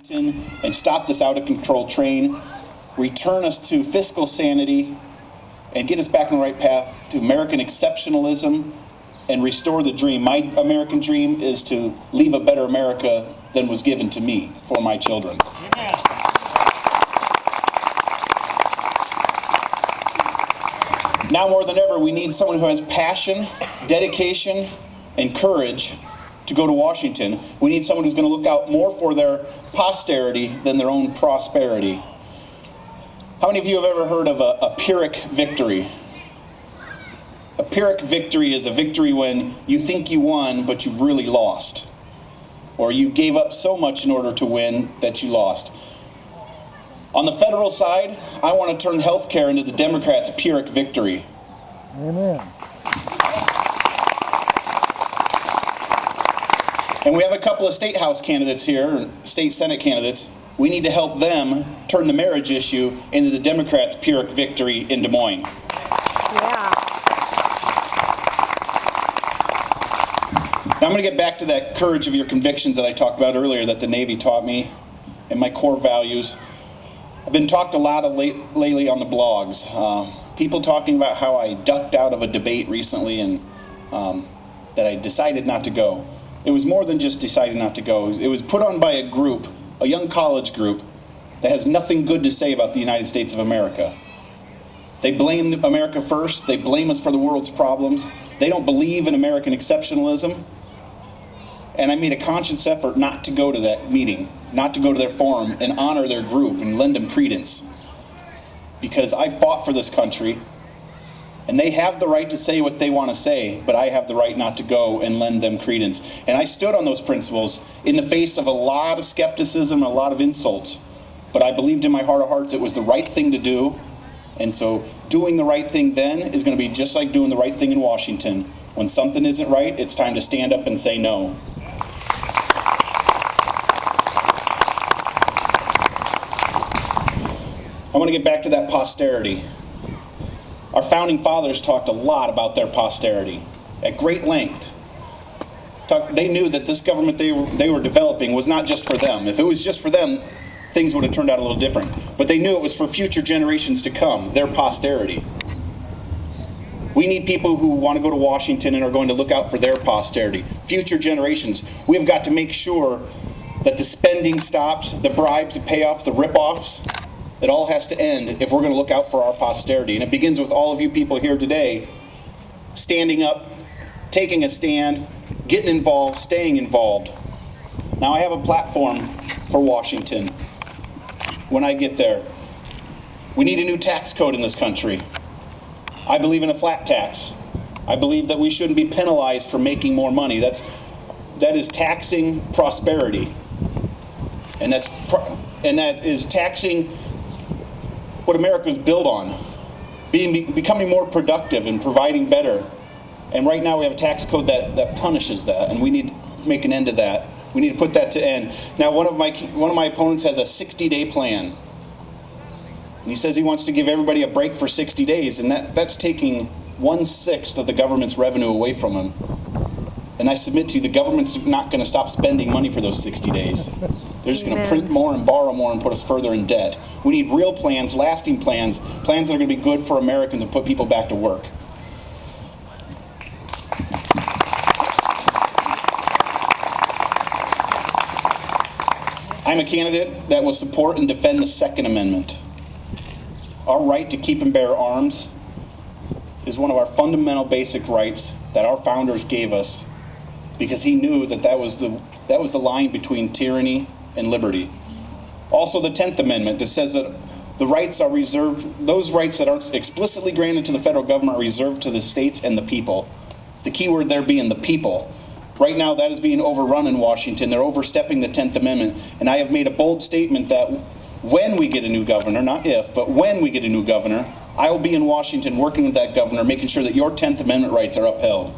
and stop this out-of-control train, return us to fiscal sanity, and get us back on the right path to American exceptionalism and restore the dream. My American dream is to leave a better America than was given to me for my children. Amen. Now more than ever, we need someone who has passion, dedication, and courage to go to Washington. We need someone who's going to look out more for their posterity than their own prosperity. How many of you have ever heard of a Pyrrhic victory? A Pyrrhic victory is a victory when you think you won, but you've really lost. Or you gave up so much in order to win that you lost. On the federal side, I want to turn health care into the Democrats' Pyrrhic victory. Amen. And we have a couple of state house candidates here, state senate candidates. We need to help them turn the marriage issue into the Democrats' Pyrrhic victory in Des Moines. Yeah. Now I'm going to get back to that courage of your convictions that I talked about earlier that the Navy taught me and my core values. I've been talked a lot lately on the blogs. People talking about how I ducked out of a debate recently and that I decided not to go. It was more than just deciding not to go. It was put on by a group, a young college group, that has nothing good to say about the United States of America. They blame America first. They blame us for the world's problems. They don't believe in American exceptionalism. And I made a conscious effort not to go to that meeting, not to go to their forum and honor their group and lend them credence. Because I fought for this country, and they have the right to say what they want to say, but I have the right not to go and lend them credence. And I stood on those principles in the face of a lot of skepticism and a lot of insults. But I believed in my heart of hearts it was the right thing to do. And so doing the right thing then is going to be just like doing the right thing in Washington. When something isn't right, it's time to stand up and say no. I want to get back to that posterity. Our founding fathers talked a lot about their posterity at great length. They knew that this government they were developing was not just for them. If it was just for them, things would have turned out a little different. But they knew it was for future generations to come, their posterity. We need people who want to go to Washington and are going to look out for their posterity, future generations. We've got to make sure that the spending stops, the bribes, the payoffs, the rip-offs. It all has to end if we're going to look out for our posterity. And it begins with all of you people here today standing up, taking a stand, getting involved, staying involved. Now I have a platform for Washington when I get there. We need a new tax code in this country. I believe in a flat tax. I believe that we shouldn't be penalized for making more money. That is taxing prosperity. And that is taxing what America's built on, becoming more productive and providing better. And right now we have a tax code that punishes that, and we need to make an end to that. We need to put that to end. Now one of my opponents has a 60-day plan. And he says he wants to give everybody a break for 60 days, and that's taking 1/6 of the government's revenue away from them. And I submit to you, the government's not going to stop spending money for those 60 days. They're just going to print more and borrow more and put us further in debt. We need real plans, lasting plans, plans that are going to be good for Americans and put people back to work. I'm a candidate that will support and defend the Second Amendment. Our right to keep and bear arms is one of our fundamental basic rights that our founders gave us, because he knew that was the line between tyranny and liberty. Also the 10th Amendment that says that the rights are reserved, those rights that aren't explicitly granted to the federal government are reserved to the states and the people. The key word there being the people. Right now that is being overrun in Washington. They're overstepping the 10th Amendment. And I have made a bold statement that when we get a new governor, not if, but when we get a new governor, I will be in Washington working with that governor, making sure that your 10th Amendment rights are upheld.